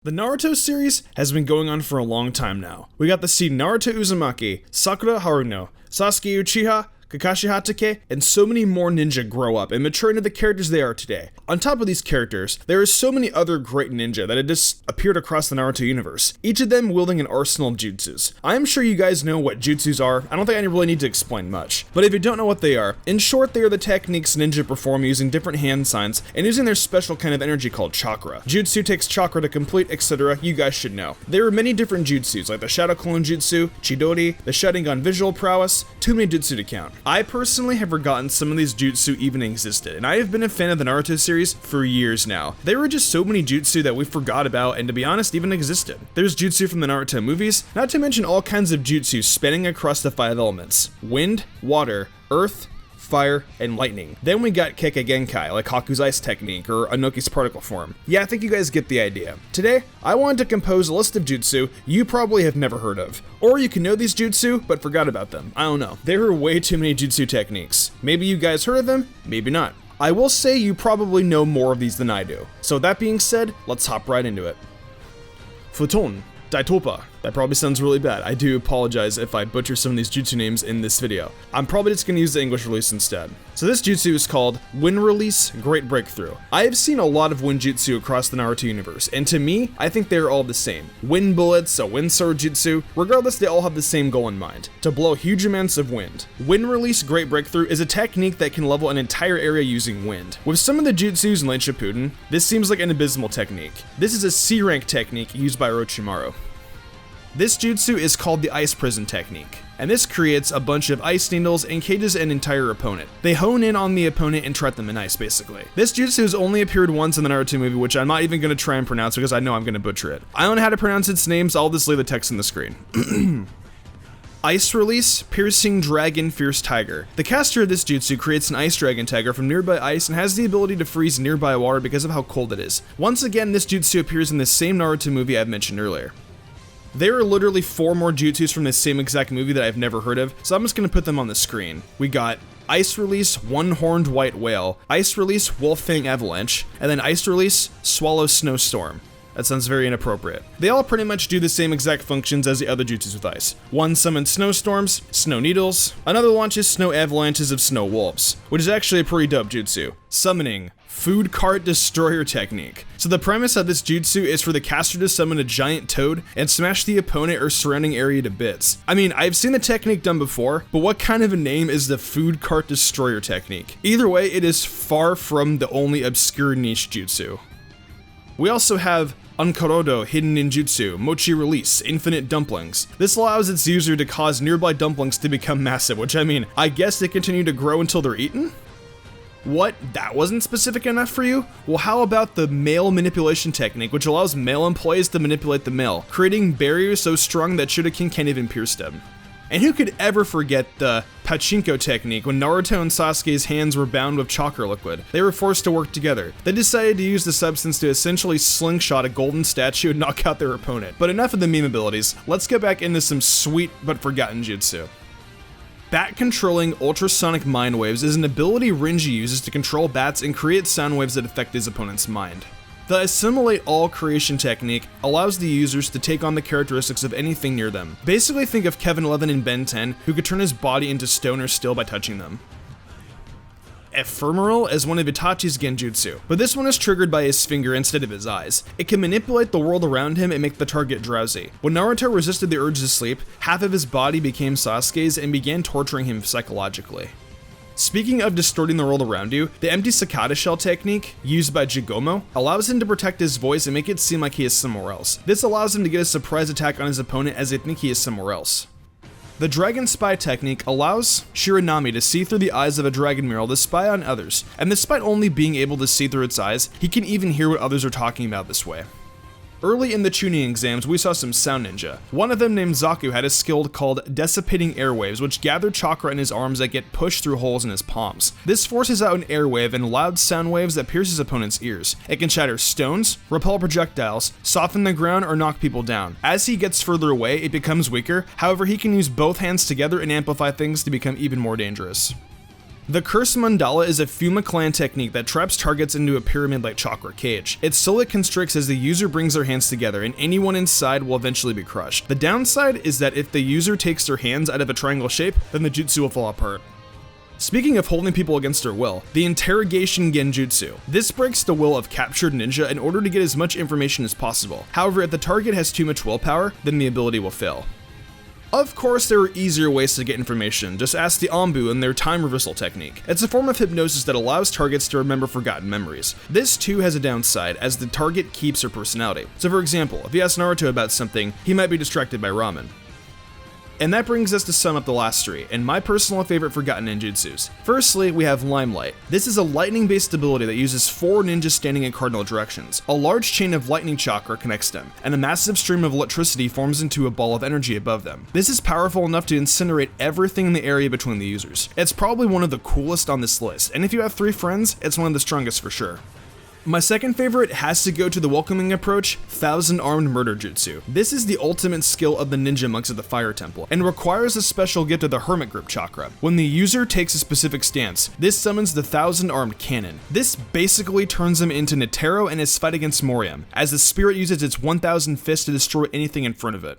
The Naruto series has been going on for a long time now. We got to see Naruto Uzumaki, Sakura Haruno, Sasuke Uchiha, Kakashi Hatake, and so many more ninja grow up and mature into the characters they are today. On top of these characters, there are so many other great ninja that have just appeared across the Naruto universe, each of them wielding an arsenal of jutsus. I am sure you guys know what jutsus are. I don't think I really need to explain much. But if you don't know what they are, in short, they are the techniques ninja perform using different hand signs and using their special kind of energy called chakra. Jutsu takes chakra to complete, etc. You guys should know. There are many different jutsus, like the Shadow Clone Jutsu, Chidori, the sharingan visual prowess, too many jutsu to count. I personally have forgotten some of these jutsu even existed, and I have been a fan of the Naruto series for years now. There were just so many jutsu that we forgot about and, to be honest, even existed. There's jutsu from the Naruto movies, not to mention all kinds of jutsu spanning across the 5 elements: wind, water, earth, fire, and lightning. Then we got kekkei genkai, like Haku's ice technique, or Ohnoki's particle form. Yeah, I think you guys get the idea. Today, I wanted to compose a list of jutsu you probably have never heard of. Or you can know these jutsu, but forgot about them. I don't know. There are way too many jutsu techniques. Maybe you guys heard of them, maybe not. I will say you probably know more of these than I do. So that being said, let's hop right into it. Futon. Daitopa. That probably sounds really bad. I do apologize if I butcher some of these jutsu names in this video. I'm probably just going to use the English release instead. So this jutsu is called Wind Release Great Breakthrough. I have seen a lot of wind jutsu across the Naruto universe, and to me, I think they're all the same. Wind bullets, a wind sword jutsu, regardless, they all have the same goal in mind: to blow huge amounts of wind. Wind Release Great Breakthrough is a technique that can level an entire area using wind. With some of the jutsus in Late Shippuden, this seems like an abysmal technique. This is a C rank technique used by Orochimaru. This jutsu is called the Ice Prison technique, and this creates a bunch of ice needles and cages an entire opponent. They hone in on the opponent and trap them in ice, basically. This jutsu has only appeared once in the Naruto movie, which I'm not even going to try and pronounce because I know I'm going to butcher it. I don't know how to pronounce its name, so I'll just leave the text on the screen. Ice Release Piercing Dragon Fierce Tiger. The caster of this jutsu creates an ice dragon tiger from nearby ice and has the ability to freeze nearby water because of how cold it is. Once again, this jutsu appears in the same Naruto movie I've mentioned earlier. There are literally 4 more jutsus from this same exact movie that I've never heard of, so I'm just going to put them on the screen. We got Ice Release One-Horned White Whale, Ice Release Wolf-Fang Avalanche, and then Ice Release Swallow Snowstorm. That sounds very inappropriate. They all pretty much do the same exact functions as the other jutsus with ice. One summons snowstorms, snow needles, another launches snow avalanches of snow wolves, which is actually a pretty dope jutsu. Summoning Food Cart Destroyer technique. So the premise of this jutsu is for the caster to summon a giant toad and smash the opponent or surrounding area to bits. I mean, I've seen the technique done before, but what kind of a name is the Food Cart Destroyer technique? Either way, it is far from the only obscure niche jutsu. We also have Unconventional Hidden Ninjutsu, Mochi Release, Infinite Dumplings. This allows its user to cause nearby dumplings to become massive, which I mean, I guess they continue to grow until they're eaten? What? That wasn't specific enough for you? Well, how about the male manipulation technique, which allows male employees to manipulate the male, creating barriers so strong that Shuriken can't even pierce them? And who could ever forget the pachinko technique when Naruto and Sasuke's hands were bound with chakra liquid? They were forced to work together. They decided to use the substance to essentially slingshot a golden statue and knock out their opponent. But enough of the meme abilities, let's get back into some sweet but forgotten jutsu. Bat-controlling ultrasonic mind waves is an ability Renji uses to control bats and create sound waves that affect his opponent's mind. The Assimilate All creation technique allows the users to take on the characteristics of anything near them. Basically think of Kevin 11 in Ben 10, who could turn his body into stone or steel by touching them. Ephemeral is one of Itachi's genjutsu, but this one is triggered by his finger instead of his eyes. It can manipulate the world around him and make the target drowsy. When Naruto resisted the urge to sleep, half of his body became Sasuke's and began torturing him psychologically. Speaking of distorting the world around you, the empty cicada shell technique, used by Jigomo, allows him to protect his voice and make it seem like he is somewhere else. This allows him to get a surprise attack on his opponent as they think he is somewhere else. The Dragon Spy technique allows Shiranami to see through the eyes of a dragon mural to spy on others, and despite only being able to see through its eyes, he can even hear what others are talking about this way. Early in the Chunin exams, we saw some sound ninja. One of them, named Zaku, had a skill called Dissipating Airwaves, which gathered chakra in his arms that get pushed through holes in his palms. This forces out an airwave and loud sound waves that pierce his opponent's ears. It can shatter stones, repel projectiles, soften the ground, or knock people down. As he gets further away, it becomes weaker. However, he can use both hands together and amplify things to become even more dangerous. The Curse Mandala is a Fuma clan technique that traps targets into a pyramid-like chakra cage. It slowly constricts as the user brings their hands together, and anyone inside will eventually be crushed. The downside is that if the user takes their hands out of a triangle shape, then the jutsu will fall apart. Speaking of holding people against their will, the interrogation genjutsu. This breaks the will of captured ninja in order to get as much information as possible. However, if the target has too much willpower, then the ability will fail. Of course, there are easier ways to get information. Just ask the Anbu and their time reversal technique. It's a form of hypnosis that allows targets to remember forgotten memories. This too has a downside, as the target keeps their personality. So for example, if you ask Naruto about something, he might be distracted by ramen. And that brings us to sum up the last three, and my personal favorite forgotten ninjutsus. Firstly, we have Limelight. This is a lightning-based ability that uses 4 ninjas standing in cardinal directions. A large chain of lightning chakra connects them, and a massive stream of electricity forms into a ball of energy above them. This is powerful enough to incinerate everything in the area between the users. It's probably one of the coolest on this list, and if you have 3 friends, it's one of the strongest for sure. My second favorite has to go to the welcoming approach, 1,000 Armed Murder Jutsu. This is the ultimate skill of the ninja monks of the Fire Temple, and requires a special gift of the Hermit Grip chakra. When the user takes a specific stance, this summons the 1,000 Armed Cannon. This basically turns him into Netero in his fight against Moriam, as the spirit uses its 1,000 fists to destroy anything in front of it.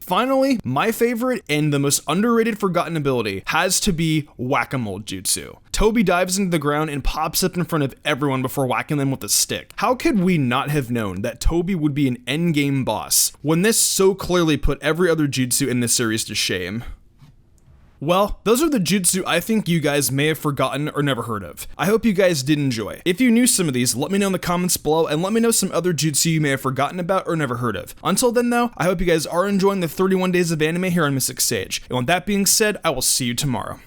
Finally, my favorite and the most underrated forgotten ability has to be Whack-A-Mole Jutsu. Toby dives into the ground and pops up in front of everyone before whacking them with a stick. How could we not have known that Toby would be an endgame boss, when this so clearly put every other jutsu in this series to shame? Well, those are the jutsu I think you guys may have forgotten or never heard of. I hope you guys did enjoy. If you knew some of these, let me know in the comments below, and let me know some other jutsu you may have forgotten about or never heard of. Until then though, I hope you guys are enjoying the 31 days of anime here on Mystic Sage. And with that being said, I will see you tomorrow.